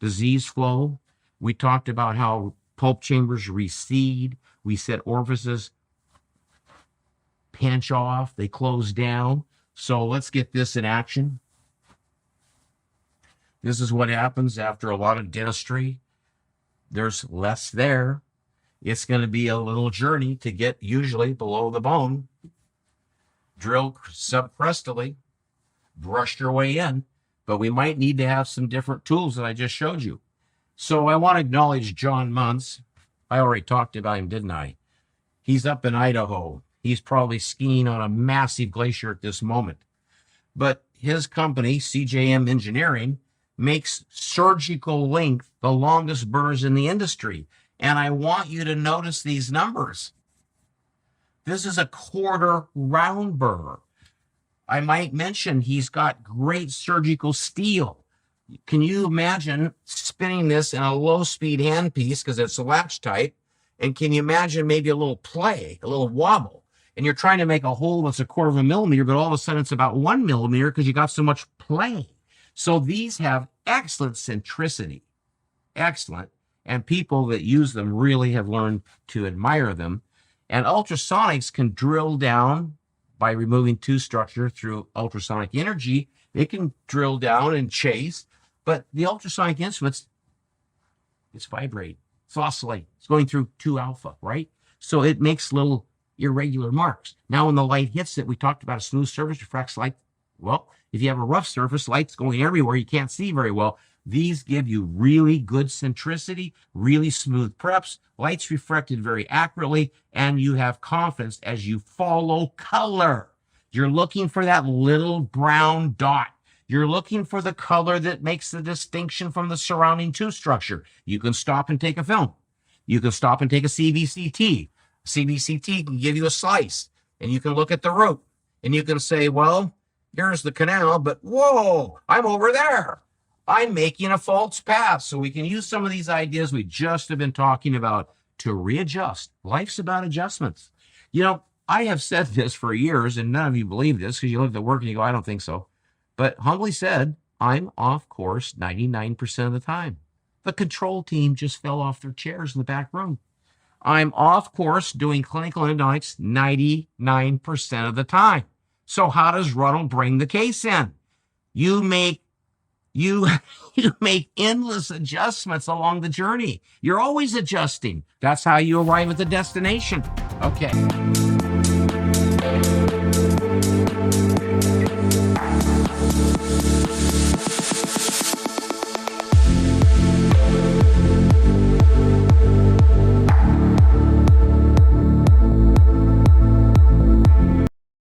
disease flow. We talked about how pulp chambers recede. We said orifices pinch off, they close down. So let's get this in action. This is what happens after a lot of dentistry. There's less there. It's going to be a little journey to get usually below the bone. Drill subcrustally, brush your way in, but we might need to have some different tools that I just showed you. So I want to acknowledge John Muntz. I already talked about him, didn't I? He's up in Idaho. He's probably skiing on a massive glacier at this moment. But his company, CJM Engineering, makes surgical length the longest burrs in the industry. And I want you to notice these numbers. This is a quarter round burr. I might mention he's got great surgical steel. Can you imagine spinning this in a low-speed handpiece because it's a latch type? And can you imagine maybe a little play, a little wobble? And you're trying to make a hole that's 1/4 millimeter, but all of a sudden it's about 1 millimeter because you got so much play. So these have excellent centricity, excellent. And people that use them really have learned to admire them. And ultrasonics can drill down by removing tooth structure through ultrasonic energy. It can drill down and chase, but the ultrasonic instruments, it's vibrate, it's oscillate, it's going through 2 alpha, right? So it makes little irregular marks. Now when the light hits it, we talked about a smooth surface refracts light. Well, if you have a rough surface, light's going everywhere, you can't see very well. These give you really good centricity, really smooth preps, light's refracted very accurately, and you have confidence as you follow color. You're looking for that little brown dot. You're looking for the color that makes the distinction from the surrounding tooth structure. You can stop and take a film. You can stop and take a CBCT. CBCT can give you a slice, and you can look at the root, and you can say, well, here's the canal, but whoa, I'm over there. I'm making a false path. So we can use some of these ideas we just have been talking about to readjust. Life's about adjustments. You know, I have said this for years, and none of you believe this because you look at the work and you go, I don't think so. But humbly said, I'm off course 99% of the time. The control team just fell off their chairs in the back room. I'm off course doing clinical endodontics 99% of the time. So how does Ruddle bring the case in? You make endless adjustments along the journey. You're always adjusting. That's how you arrive at the destination. Okay.